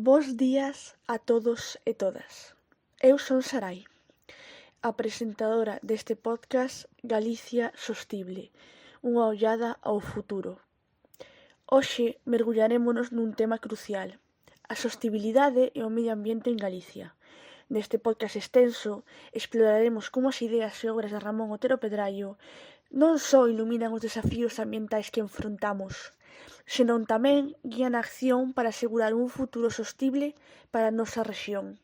Bos días a todos e todas. Eu son Sarai, a presentadora deste podcast Galicia Sostible, unha ollada ao futuro. Hoxe mergullarémonos nun tema crucial, a sostibilidade e o medio ambiente en Galicia. Neste podcast extenso exploraremos como as ideas e obras de Ramón Otero Pedraio non só iluminan os desafíos ambientais que enfrontamos, senón tamén guían a acción para asegurar un futuro sostible para a nosa rexión.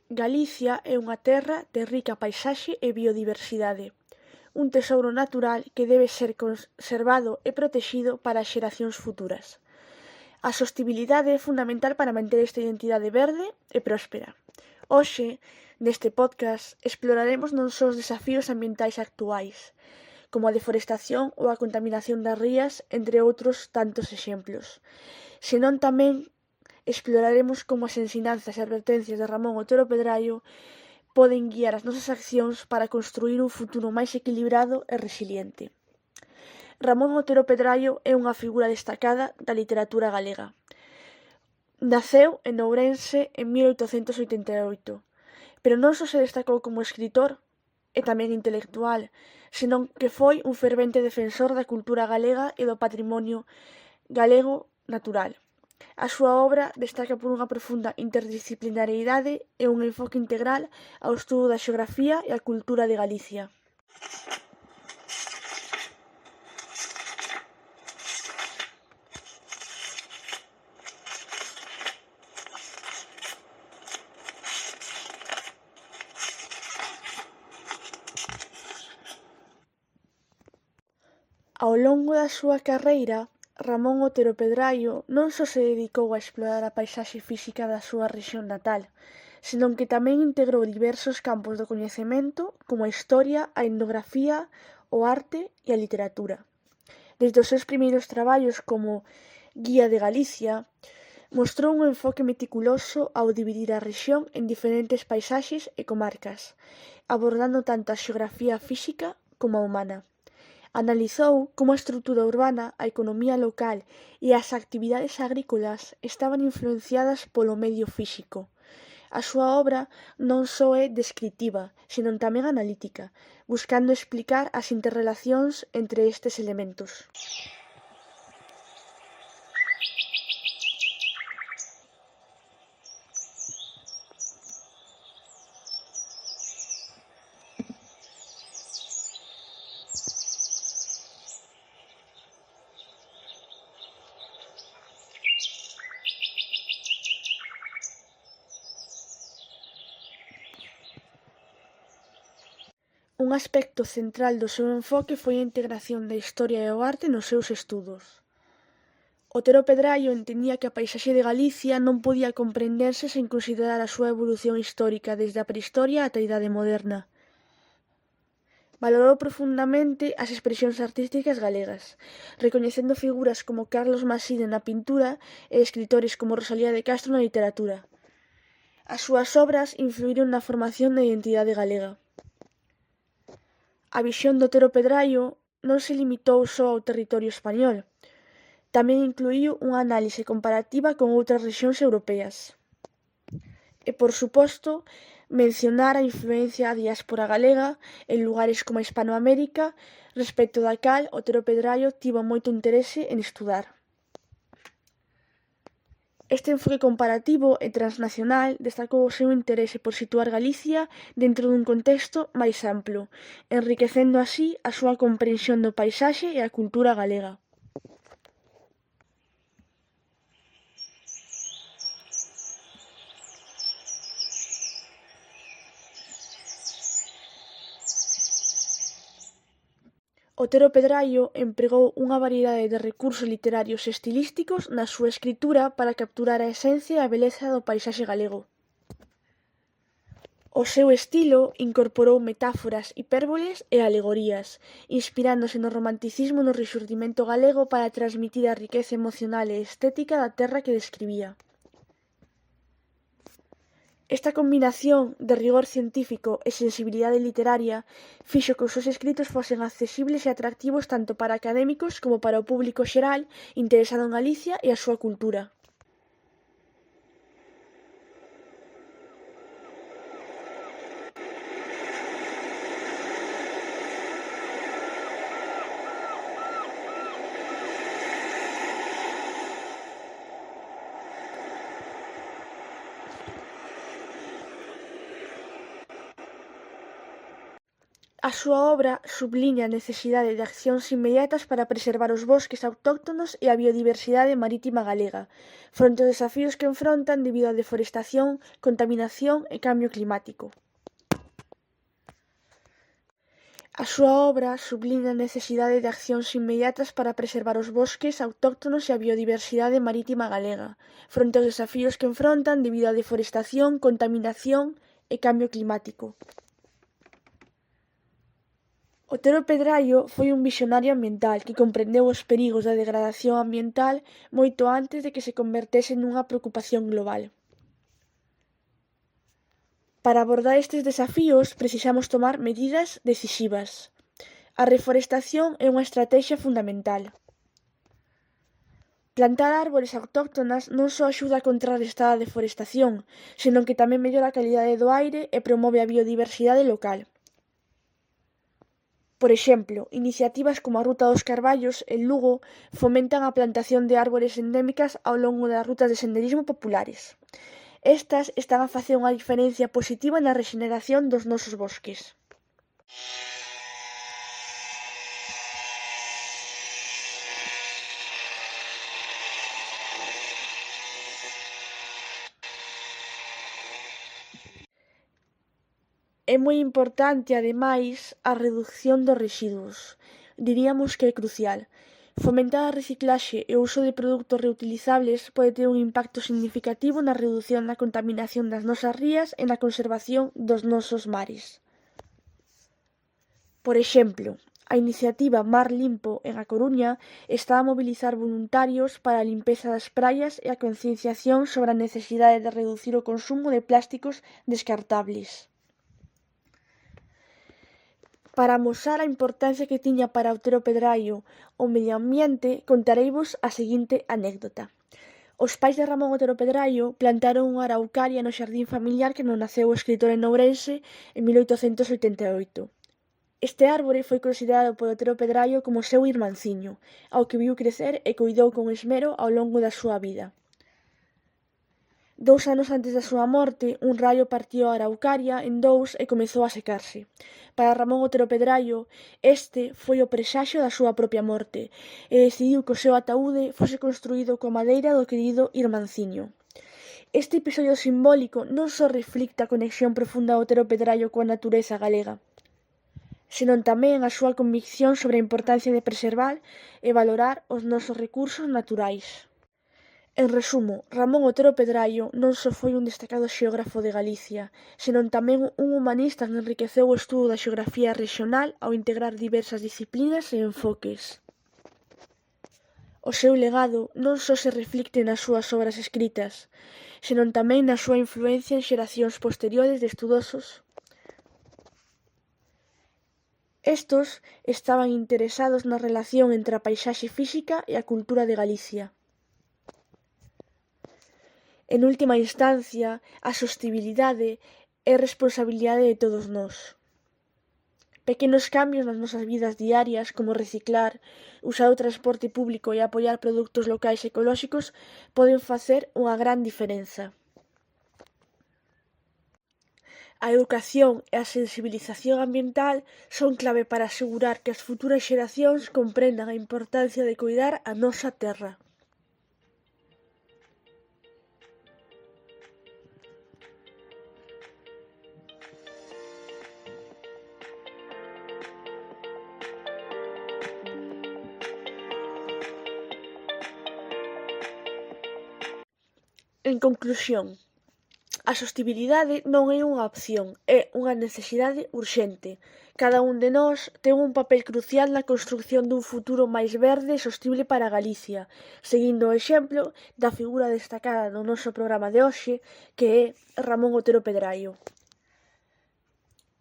Galicia é unha terra de rica paisaxe e biodiversidade, un tesouro natural que debe ser conservado e protexido para as xeracións futuras. A sostibilidade é fundamental para manter esta identidade verde e próspera. Hoxe, neste podcast, exploraremos non só os desafíos ambientais actuais, como a deforestación ou a contaminación das rías, entre outros tantos exemplos, senón tamén exploraremos como as ensinanzas e advertencias de Ramón Otero Pedraio poden guiar as nosas accións para construir un futuro máis equilibrado e resiliente. Ramón Otero Pedraio é unha figura destacada da literatura galega. Naceu en Ourense en 1888, pero non só se destacou como escritor e tamén intelectual, senón que foi un fervente defensor da cultura galega e do patrimonio galego natural. A súa obra destaca por unha profunda interdisciplinariedade e un enfoque integral ao estudo da xeografía e a cultura de Galicia. Ao longo da súa carreira, Ramón Otero Pedraio non só se dedicou a explorar a paisaxe física da súa rexión natal, senón que tamén integrou diversos campos do coñecemento como a historia, a etnografía, o arte e a literatura. Desde os seus primeiros traballos como Guía de Galicia, mostrou un enfoque meticuloso ao dividir a rexión en diferentes paisaxes e comarcas, abordando tanto a xeografía física como a humana. Analizou como a estrutura urbana, a economía local e as actividades agrícolas estaban influenciadas polo medio físico. A súa obra non só é descritiva, senón tamén analítica, buscando explicar as interrelacións entre estes elementos. Un aspecto central do seu enfoque foi a integración da historia e o arte nos seus estudos. Otero Pedraio entendía que a paisaxe de Galicia non podía comprenderse sen considerar a súa evolución histórica desde a prehistoria ata a idade moderna. Valorou profundamente as expresións artísticas galegas, recoñecendo figuras como Carlos Maside na pintura e escritores como Rosalía de Castro na literatura. As súas obras influíron na formación da identidade galega. A visión de Otero Pedraio non se limitou só ao territorio español, tamén incluíu unha análise comparativa con outras rexións europeas. E, por suposto, mencionar a influencia da diáspora galega en lugares como a Hispanoamérica, respecto da cal Otero Pedraio tivo moito interese en estudar. Este enfoque comparativo e transnacional destacou o seu interese por situar Galicia dentro dun contexto máis amplo, enriquecendo así a súa comprensión do paisaxe e a cultura galega. Otero Pedraio empregou unha variedade de recursos literarios e estilísticos na súa escritura para capturar a esencia e a beleza do paisaxe galego. O seu estilo incorporou metáforas, hipérboles e alegorías, inspirándose no romanticismo no rexurdimento galego para transmitir a riqueza emocional e estética da terra que describía. Esta combinación de rigor científico e sensibilidade literaria fixo que os seus escritos fosen accesibles e atractivos tanto para académicos como para o público xeral interesado en Galicia e a súa cultura. A súa obra subliña a necesidade de accións inmediatas para preservar os bosques autóctonos e a biodiversidade marítima galega, fronte aos desafíos que enfrontan debido á deforestación, contaminación e cambio climático. A súa obra subliña a necesidade de accións inmediatas para preservar os bosques autóctonos e a biodiversidade marítima galega, fronte aos desafíos que enfrontan debido á deforestación, contaminación e cambio climático. Otero Pedraio foi un visionario ambiental que comprendeu os perigos da degradación ambiental moito antes de que se convertese nunha preocupación global. Para abordar estes desafíos precisamos tomar medidas decisivas. A reforestación é unha estratexia fundamental. Plantar árbores autóctonas non só axuda a contrarrestar a deforestación, senón que tamén mellora a calidade do aire e promove a biodiversidade local. Por exemplo, iniciativas como a Ruta dos Carballos en Lugo fomentan a plantación de árbores endémicas ao longo das rutas de senderismo populares. Estas están a facer unha diferencia positiva na rexeneración dos nosos bosques. É moi importante, ademais, a redución dos residuos. Diríamos que é crucial. Fomentar a reciclaxe e o uso de produtos reutilizables pode ter un impacto significativo na redución da contaminación das nosas rías e na conservación dos nosos mares. Por exemplo, a iniciativa Mar Limpo en A Coruña está a mobilizar voluntarios para a limpeza das praias e a concienciación sobre a necesidade de reducir o consumo de plásticos descartables. Para amosar a importancia que tiña para Otero Pedraio o medio ambiente, contareivos a seguinte anécdota. Os pais de Ramón Otero Pedraio plantaron unha araucaria no xardín familiar que non naceu o escritor en Ourense en 1888. Este árbore foi considerado por Otero Pedraio como seu irmanciño, ao que viu crecer e coidou con esmero ao longo da súa vida. 2 anos antes da súa morte, un raio partió a araucaria en dous e comezou a secarse. Para Ramón Otero Pedraio, este foi o presaxio da súa propia morte e decidiu que o seu ataúde fose construído coa madeira do querido irmanciño. Este episodio simbólico non só reflicte a conexión profunda de Otero Pedraio coa natureza galega, senón tamén a súa convicción sobre a importancia de preservar e valorar os nosos recursos naturais. En resumo, Ramón Otero Pedraio non só foi un destacado xeógrafo de Galicia, senón tamén un humanista que enriqueceu o estudo da xeografía rexional ao integrar diversas disciplinas e enfoques. O seu legado non só se reflicte nas súas obras escritas, senón tamén na súa influencia en xeracións posteriores de estudosos. Estos estaban interesados na relación entre a paisaxe física e a cultura de Galicia. En última instancia, a sostibilidade é responsabilidade de todos nós. Pequenos cambios nas nosas vidas diarias, como reciclar, usar o transporte público e apoiar produtos locais ecolóxicos, poden facer unha gran diferenza. A educación e a sensibilización ambiental son clave para asegurar que as futuras xeracións comprendan a importancia de coidar a nosa terra. En conclusión, A sostibilidade non é unha opción, é unha necesidade urxente. Cada un de nós ten un papel crucial na construción dun futuro máis verde e sostible para Galicia, seguindo o exemplo da figura destacada no noso programa de hoxe, que é Ramón Otero Pedraio.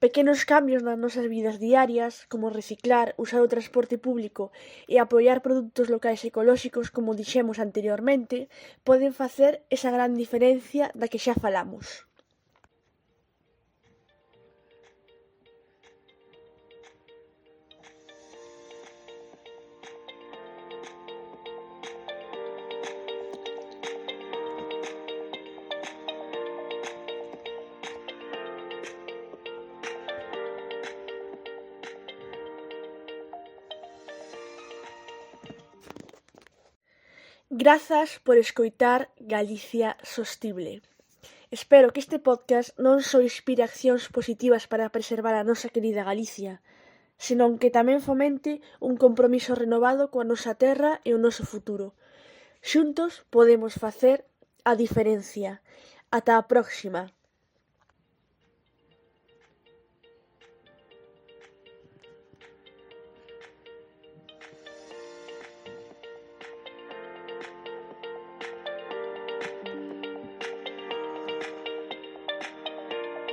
Pequenos cambios nas nosas vidas diarias, como reciclar, usar o transporte público e apoiar produtos locais ecolóxicos, como dixemos anteriormente, poden facer esa gran diferencia da que xa falamos. Grazas por escoitar Galicia Sostible. Espero que este podcast non só inspire accións positivas para preservar a nosa querida Galicia, senón que tamén fomente un compromiso renovado coa nosa terra e o noso futuro. Xuntos podemos facer a diferencia. Ata a próxima.